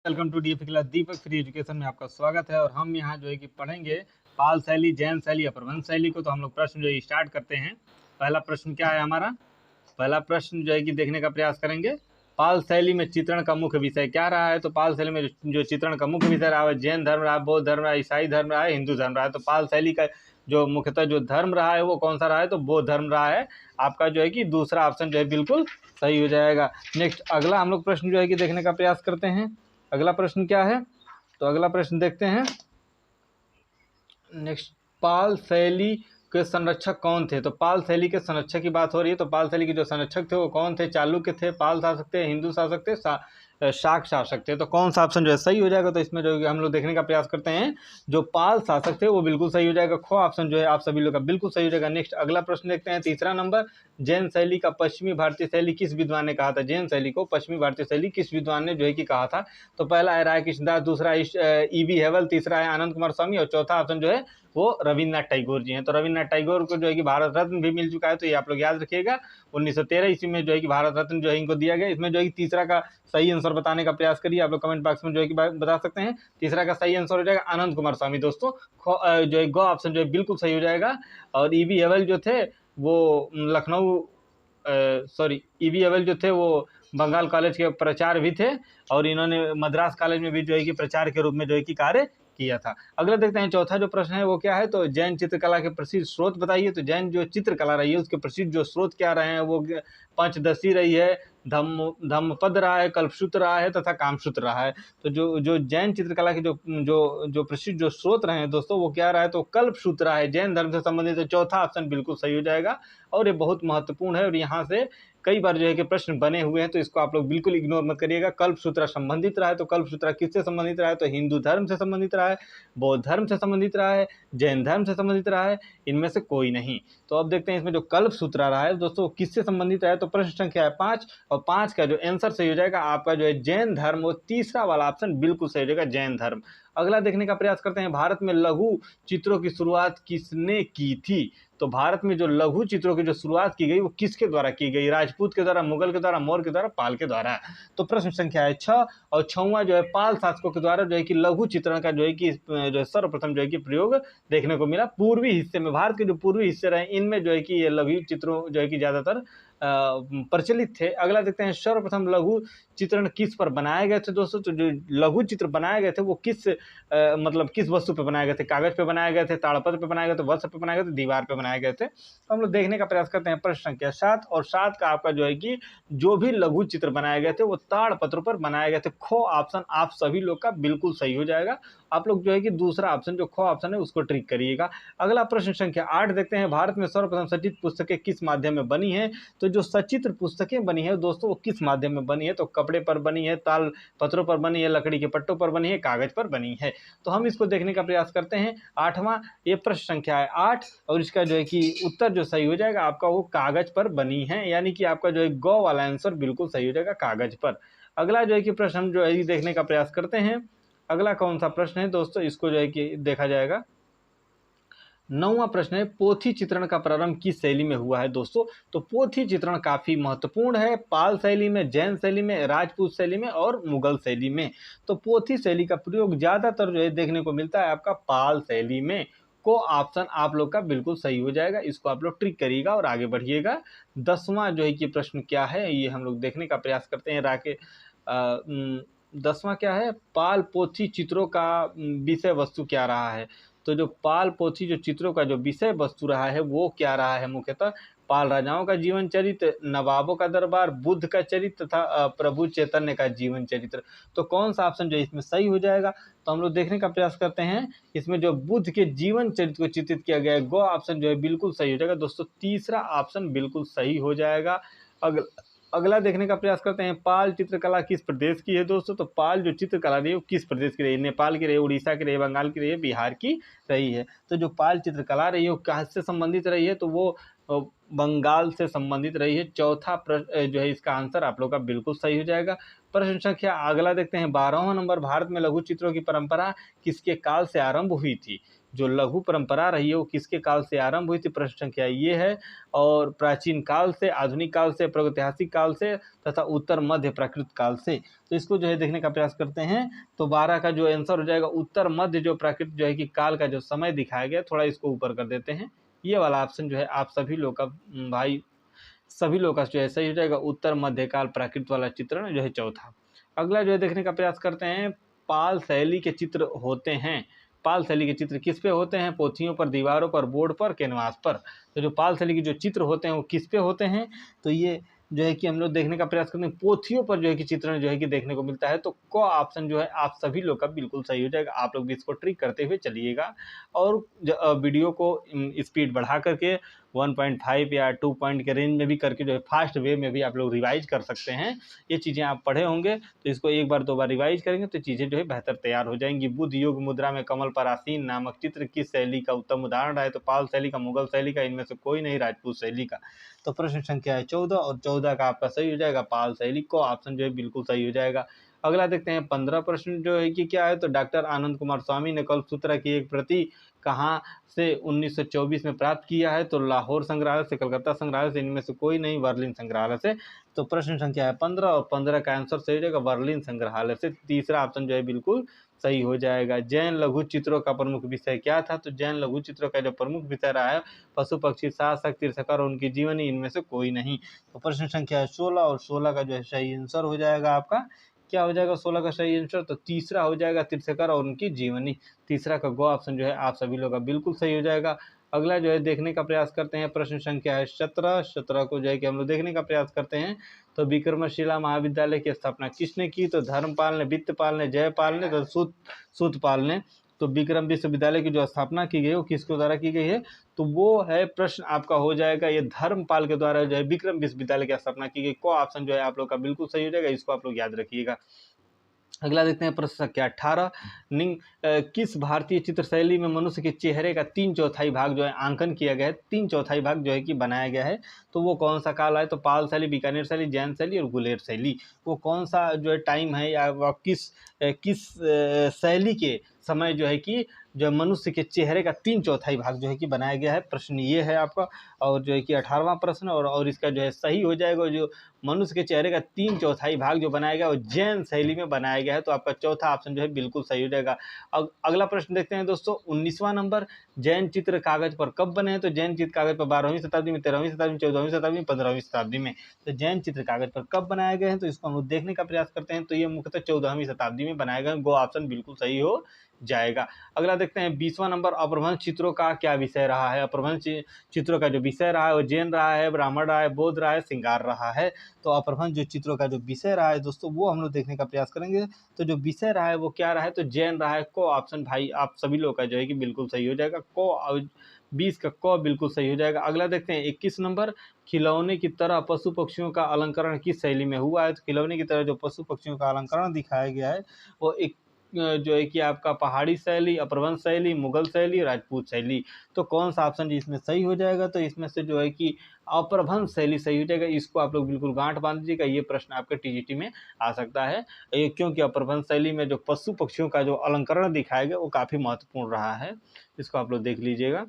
Welcome to DFA class Deepak free education में आपका स्वागत है। और हम यहाँ जो है कि पढ़ेंगे पाल शैली, जैन शैली, अपभ्रंश शैली को। तो हम लोग प्रश्न जो है स्टार्ट करते हैं। पहला प्रश्न क्या है हमारा? पहला प्रश्न जो है कि देखने का प्रयास करेंगे, पाल शैली में चित्रण का मुख्य विषय क्या रहा है। तो पाल शैली में जो चित्रण का मुख्य विषय रहा है जैन धर्म रहा, बौद्ध धर्म रहा, ईसाई धर्म रहा है, हिंदू धर्म रहा है। तो पाल शैली का जो मुख्यतः जो धर्म रहा है वो कौन सा रहा है? तो बौद्ध धर्म रहा है। आपका जो है कि दूसरा ऑप्शन जो है बिल्कुल सही हो जाएगा। नेक्स्ट अगला हम लोग प्रश्न जो है कि देखने का प्रयास करते हैं। अगला प्रश्न क्या है? तो अगला प्रश्न देखते हैं। नेक्स्ट, पाल शैली के संरक्षक कौन थे? तो पाल शैली के संरक्षक की बात हो रही है। तो पाल शैली के जो संरक्षक थे वो कौन थे? चालुक्य थे, पाल शासक थे, हिंदू शासक थे, शाक शासक थे। तो कौन सा ऑप्शन जो है सही हो जाएगा? तो इसमें जो हम लोग देखने का प्रयास करते हैं, जो पाल शासक थे वो बिल्कुल सही हो जाएगा। ख ऑप्शन जो है आप सभी लोग का बिल्कुल सही हो जाएगा। नेक्स्ट अगला प्रश्न देखते हैं, तीसरा नंबर, जैन शैली का पश्चिमी भारतीय शैली किस विद्वान ने कहा था? जैन शैली को पश्चिमी भारतीय शैली किस विद्वान ने जो है कि कहा था? तो पहला है राय कृष्णदास, दूसरा ईवी हेवल, तीसरा है आनंद कुमार स्वामी और चौथा ऑप्शन जो है वो रविन्द्रनाथ टैगोर जी हैं। तो रविन्द्रनाथ टैगोर को जो है कि भारत रत्न भी मिल चुका है। तो ये आप लोग याद रखिएगा। 1913 ईस्वी में जो है कि भारत रत्न जो है इनको दिया गया। इसमें जो है कि तीसरा का सही आंसर बताने का प्रयास करिए। आप लोग कमेंट बॉक्स में जो है कि बता सकते हैं। तीसरा का सही आंसर हो जाएगा आनंद कुमार स्वामी। दोस्तों जो है ग ऑप्शन जो है बिल्कुल सही हो जाएगा। और ईवी हेवल जो थे वो लखनऊ ईवी हेवल जो थे वो बंगाल कॉलेज के प्राचार्य भी थे। और इन्होंने मद्रास कॉलेज में भी जो है कि प्राचार्य के रूप में जो है कि कार्य किया था। अगला देखते हैं, चौथा जो प्रश्न है वो क्या है? तो जैन चित्रकला के प्रसिद्ध स्रोत बताइए। तो जैन जो चित्रकला रही है उसके प्रसिद्ध जो स्रोत क्या रहे हैं? वो पंचदशी रही है, धम्मपद रहा है, कल्पसूत्र रहा है तथा कामसूत्र रहा है। तो जो जैन चित्रकला के जो प्रसिद्ध जो स्रोत रहे हैं दोस्तों वो क्या रहा है? तो कल्पसूत्र रहा है, जैन धर्म से संबंधित। तो चौथा ऑप्शन बिल्कुल सही हो जाएगा। और ये बहुत महत्वपूर्ण है और यहाँ से कई बार जो है कि प्रश्न बने हुए हैं। तो इसको आप लोग बिल्कुल इग्नोर मत करिएगा। कल्पसूत्र संबंधित रहा है। तो कल्पसूत्र किससे संबंधित रहा है? तो हिंदू धर्म से संबंधित रहा है, बौद्ध धर्म से संबंधित रहा है, जैन धर्म से संबंधित रहा है, इनमें से कोई नहीं। तो अब देखते हैं इसमें जो कल्पसूत्र रहा है दोस्तों किससे संबंधित रहा है। तो प्रश्न संख्या है 5 और 5 का जो आंसर सही हो जाएगा आपका जो है जैन धर्म। वो तीसरा वाला ऑप्शन बिल्कुल सही हो जाएगा, जैन धर्म। अगला देखने का प्रयास करते हैं, भारत में लघु चित्रों की शुरुआत किसने की थी? तो भारत में जो लघु चित्रों की जो शुरुआत की गई वो किसके द्वारा की गई? राजपूत के द्वारा, मुगल के द्वारा, मौर्य के द्वारा, पाल के द्वारा। तो प्रश्न संख्या है 6 और 6वां जो है पाल शासकों के द्वारा जो है कि लघु चित्रण का जो है कि जो सर्वप्रथम जो है कि प्रयोग देखने को मिला। पूर्वी हिस्से में, भारत के जो पूर्वी हिस्से रहे इनमें जो है कि ये लघु चित्रों जो है कि ज्यादातर प्रचलित थे। अगला देखते हैं, सर्वप्रथम लघु चित्रण किस पर बनाए गए थे दोस्तों? तो जो लघु चित्र बनाए गए थे वो किस मतलब किस वस्तु पे बनाए गए थे? कागज पे बनाए गए थे, ताड़पत्र पे बनाए गए थे, वस्त्र पे बनाए गए थे, दीवार पे बनाए गए थे। तो हम लोग देखने का प्रयास करते हैं। प्रश्न संख्या 7 और 7 का आपका जो है कि जो भी लघु चित्र बनाए गए थे वो ताड़पत्र पर बनाए गए थे। खो ऑप्शन आप सभी लोग का बिल्कुल सही हो जाएगा। आप लोग जो है कि दूसरा ऑप्शन जो खो ऑप्शन है उसको ट्रिक करिएगा। अगला प्रश्न संख्या 8 देखते हैं, भारत में सर्वप्रथम सचित्र पुस्तकें किस माध्यम में बनी है? तो जो सचित्र पुस्तकें बनी है दोस्तों वो किस माध्यम में बनी है? तो कपड़े पर बनी है, ताल पत्रों पर बनी है, लकड़ी के पट्टों पर बनी है, कागज पर बनी है। तो हम इसको देखने का प्रयास करते हैं। 8वां ये प्रश्न संख्या है 8 और इसका जो है कि उत्तर जो सही हो जाएगा आपका वो कागज पर बनी है। यानी कि आपका जो है गौ वाला आंसर बिल्कुल सही हो जाएगा, कागज पर। अगला जो है कि प्रश्न हम जो है देखने का प्रयास करते हैं। अगला कौन सा प्रश्न है दोस्तों? इसको जो है कि देखा जाएगा। 9वां प्रश्न है, पोथी चित्रण का प्रारंभ किस शैली में हुआ है दोस्तों? तो पोथी चित्रण काफी महत्वपूर्ण है। पाल शैली में, जैन शैली में, राजपूत शैली में और मुगल शैली में। तो पोथी शैली का प्रयोग ज्यादातर जो है देखने को मिलता है आपका पाल शैली में। को ऑप्शन आप लोग का बिल्कुल सही हो जाएगा। इसको आप लोग ट्रिक करिएगा और आगे बढ़िएगा। 10वां जो है कि प्रश्न क्या है ये हम लोग देखने का प्रयास करते हैं। 10वां क्या है, पाल पोथी चित्रों का विषय वस्तु क्या रहा है? तो जो पाल पोथी जो चित्रों का जो विषय वस्तु रहा है वो क्या रहा है? मुख्यतः पाल राजाओं का जीवन चरित्र, नवाबों का दरबार, बुद्ध का चरित्र तथा प्रभु चैतन्य का जीवन चरित्र। तो कौन सा ऑप्शन जो है इसमें सही हो जाएगा? तो हम लोग देखने का प्रयास करते हैं। इसमें जो बुद्ध के जीवन चरित्र को चित्रित किया गया है गो ऑप्शन जो है बिल्कुल सही हो जाएगा दोस्तों। तीसरा ऑप्शन बिल्कुल सही हो जाएगा। अगला देखने का प्रयास करते हैं, पाल चित्रकला किस प्रदेश की है दोस्तों? तो पाल जो चित्रकला रही है वो किस प्रदेश की रही है? नेपाल की रही है, उड़ीसा की रही है, बंगाल की रही है, बिहार की रही है। तो जो पाल चित्रकला रही है वो कहाँ से संबंधित रही है? तो वो बंगाल से संबंधित रही है। चौथा जो है इसका आंसर आप लोग का बिल्कुल सही हो जाएगा। प्रश्न संख्या अगला देखते हैं, 12वां नंबर, भारत में लघु चित्रों की परंपरा किसके काल से आरंभ हुई थी? जो लघु परंपरा रही है वो किसके काल से आरंभ हुई थी, प्रश्न संख्या ये है। और प्राचीन काल से, आधुनिक काल से, प्रागैतिहासिक काल से तथा उत्तर मध्य प्राकृत काल से। तो इसको जो है देखने का प्रयास करते हैं। तो 12 का जो आंसर हो जाएगा उत्तर मध्य जो प्राकृत जो है कि काल का जो समय दिखाया गया, थोड़ा इसको ऊपर कर देते हैं। ये वाला ऑप्शन जो है आप सभी लोग का भाई सभी लोग का जो है सही हो जाएगा, उत्तर मध्यकाल प्राकृत वाला चित्रण जो है चौथा। अगला जो है देखने का प्रयास करते हैं, पाल शैली के चित्र होते हैं। पाल शैली के चित्र किस पे होते हैं, पोथियों पर, दीवारों पर, बोर्ड पर, कैनवास पर। तो जो पाल शैली के जो चित्र होते हैं वो किस पे होते हैं, तो ये जो है कि हम लोग देखने का प्रयास करते हैं पोथियों पर जो है कि चित्रण जो है कि देखने को मिलता है। तो क ऑप्शन जो है आप सभी लोग का बिल्कुल सही हो जाएगा। आप लोग भी इसको ट्रिक करते हुए चलिएगा और वीडियो को स्पीड बढ़ा करके 1.5 या 2 पॉइंट के रेंज में भी करके जो है फास्ट वे में भी आप लोग रिवाइज कर सकते हैं। ये चीज़ें आप पढ़े होंगे तो इसको एक बार 2 बार रिवाइज करेंगे तो चीज़ें जो है बेहतर तैयार हो जाएंगी। बुद्ध योग मुद्रा में कमल पर आसीन नामक चित्र किस शैली का उत्तम उदाहरण है, तो पाल शैली का, मुगल शैली का, इनमें से कोई नहीं, राजपूत शैली का। तो प्रश्न संख्या है 14 और 14 का आपका सही हो जाएगा पाल शैली को ऑप्शन जो है बिल्कुल सही हो जाएगा। अगला देखते हैं 15 प्रश्न जो है कि क्या है, तो डॉक्टर आनंद कुमार स्वामी ने कल्पसूत्र की एक प्रति कहाँ से 1924 में प्राप्त किया है, तो लाहौर संग्रहालय से, कलकत्ता संग्रहालय से, इनमें से कोई नहीं, बर्लिन संग्रहालय से। तो प्रश्न संख्या है 15 और 15 का आंसर सही हो जाएगा बर्लिन संग्रहालय से। तीसरा ऑप्शन जो है बिल्कुल सही हो जाएगा। जैन लघु चित्रों का प्रमुख विषय क्या था, तो जैन लघु चित्रों का जो प्रमुख विषय रहा है पशु पक्षी शासक तीर्थकर और उनकी जीवनी, इनमें से कोई नहीं। तो प्रश्न संख्या है 16 और 16 का जो है सही आंसर हो जाएगा आपका क्या हो जाएगा 16 का सही आंसर, तो तीसरा हो जाएगा तीर्थकर और उनकी जीवनी। तीसरा का गो ऑप्शन जो है आप सभी लोग का बिल्कुल सही हो जाएगा। अगला जो है देखने का प्रयास करते हैं, प्रश्न संख्या है 17। 17 को जो है कि हम लोग देखने का प्रयास करते हैं। तो विक्रमशिला महाविद्यालय की स्थापना किसने की, तो धर्मपाल ने, वित्तपाल ने, जयपाल ने, तो सूतपाल ने। तो विक्रम विश्वविद्यालय की जो स्थापना की गई है वो किसके द्वारा की गई है, तो वो है प्रश्न आपका हो जाएगा ये धर्मपाल के द्वारा जो है विक्रम विश्वविद्यालय की स्थापना की गई। को ऑप्शन जो है आप लोग का बिल्कुल सही हो जाएगा, इसको आप लोग याद रखिएगा। अगला देखते हैं प्रश्न संख्या 18। किस भारतीय चित्र शैली में मनुष्य के चेहरे का 3/4 भाग जो है आंकन किया गया है, 3/4 भाग जो है कि बनाया गया है, तो वो कौन सा काल है, तो पाल शैली, बीकानेर शैली, जैन शैली और गुलेर शैली। वो कौन सा जो है टाइम है या वह किस शैली के समय जो है कि जो मनुष्य के चेहरे का 3/4 भाग जो है कि बनाया गया है, प्रश्न ये है आपका। और जो है कि 18वां प्रश्न और इसका जो है सही हो जाएगा, जो मनुष्य के चेहरे का 3/4 भाग जो बनाया गया वो जैन शैली में बनाया गया है। तो आपका चौथा ऑप्शन जो है बिल्कुल सही हो जाएगा। अगला प्रश्न देखते हैं दोस्तों 19वां नंबर, जैन चित्र कागज पर कब बने हैं, तो जैन चित्र कागज पर 12वीं शताब्दी में, 13वीं शताब्दी में, 14वीं शताब्दी में, 15वीं शताब्दी में। तो जैन चित्र कागज पर कब बनाए गए हैं, तो इसको हम लोग देखने का प्रयास करते हैं। तो ये मुख्यतः 14वीं शताब्दी में बनाए गए, गो ऑप्शन बिल्कुल सही हो जाएगा। अगला देखते हैं 20वां नंबर, अपभ्रंश चित्रों का क्या विषय रहा है। अपभ्रंश चित्रों का जो विषय रहा है वो जैन रहा है, ब्राह्मण रहा है, बौद्ध रहा है, श्रृंगार रहा है। तो अपभ्रंश जो चित्रों का जो विषय रहा है दोस्तों वो हम लोग देखने का प्रयास करेंगे। तो जो विषय रहा है वो क्या रहा है, तो जैन रहा है। को ऑप्शन भाई आप सभी लोग का जो है कि बिल्कुल सही हो जाएगा। को 20 का क बिल्कुल सही हो जाएगा। अगला देखते हैं 21 नंबर, खिलौने की तरह पशु पक्षियों का अलंकरण किस शैली में हुआ है। तो खिलौने की तरह जो पशु पक्षियों का अलंकरण दिखाया गया है वो एक जो है कि आपका पहाड़ी शैली, अपभ्रंश शैली, मुगल शैली, राजपूत शैली। तो कौन सा ऑप्शन इसमें सही हो जाएगा, तो इसमें से जो है कि अपभ्रंश शैली सही हो जाएगा। इसको आप लोग बिल्कुल गांठ बांध दीजिएगा, ये प्रश्न आपके टीजीटी में आ सकता है, क्योंकि अपभ्रंश शैली में जो पशु पक्षियों का जो अलंकरण दिखाया गया वो काफ़ी महत्वपूर्ण रहा है। इसको आप लोग देख लीजिएगा।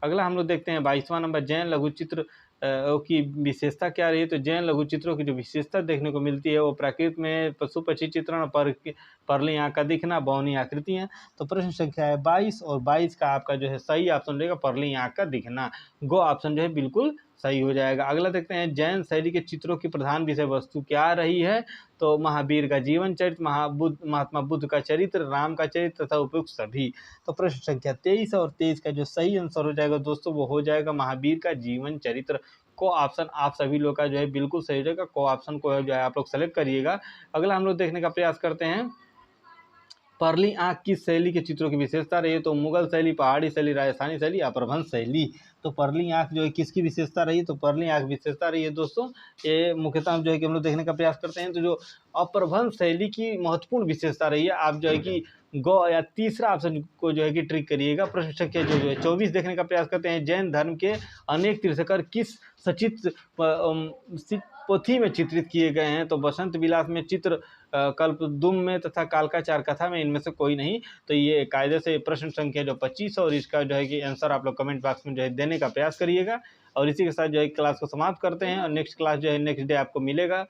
अगला हम लोग देखते हैं 22वां नंबर, जैन लघु चित्र की विशेषता क्या रही है। तो जैन लघु चित्रों की जो विशेषता देखने को मिलती है वो प्राकृत में पशु पक्षी चित्रण, परली आँख का दिखना, बौनी आकृतियाँ। तो प्रश्न संख्या है 22 और 22 का आपका जो है सही ऑप्शन रहेगा परली आँख का दिखना। गो ऑप्शन जो है बिल्कुल सही हो जाएगा। अगला देखते हैं जैन शैली के चित्रों की प्रधान विषय वस्तु क्या रही है। तो महावीर का जीवन चरित्र, महात्मा बुद्ध का चरित्र, राम का चरित्र तथा उपयुक्त सभी। तो प्रश्न संख्या 23 और 23 का जो सही आंसर हो जाएगा दोस्तों वो हो जाएगा महावीर का जीवन चरित्र। को ऑप्शन आप सभी लोग का जो है बिल्कुल सही हो जाएगा। को ऑप्शन को जो है आप लोग सेलेक्ट करिएगा। अगला हम लोग देखने का प्रयास करते हैं, परली आँख किस शैली के चित्रों की विशेषता रही है। तो मुगल शैली, पहाड़ी शैली, राजस्थानी शैली, अपभ्रंश शैली। तो परली आँख जो है किसकी विशेषता रही है, तो परली आँख विशेषता रही है दोस्तों। ये मुख्यतः जो है कि हम लोग देखने का प्रयास करते हैं। तो जो अपभ्रंश शैली की महत्वपूर्ण विशेषता रही है, आप जो है कि गो या तीसरा ऑप्शन को जो है कि ट्रिक करिएगा। प्रश्न संख्या जो है 24 देखने का प्रयास करते हैं, जैन धर्म के अनेक तीर्थकर किस पोथी में चित्रित किए गए हैं। तो बसंत विलास में चित्र कल्पद्रुम में तथा कालकाचार कथा में इनमें से कोई नहीं। तो ये कायदे से प्रश्न संख्या जो 25 और इसका जो है कि आंसर आप लोग कमेंट बॉक्स में जो है देने का प्रयास करिएगा। और इसी के साथ जो है क्लास को समाप्त करते हैं और नेक्स्ट क्लास जो है नेक्स्ट डे आपको मिलेगा।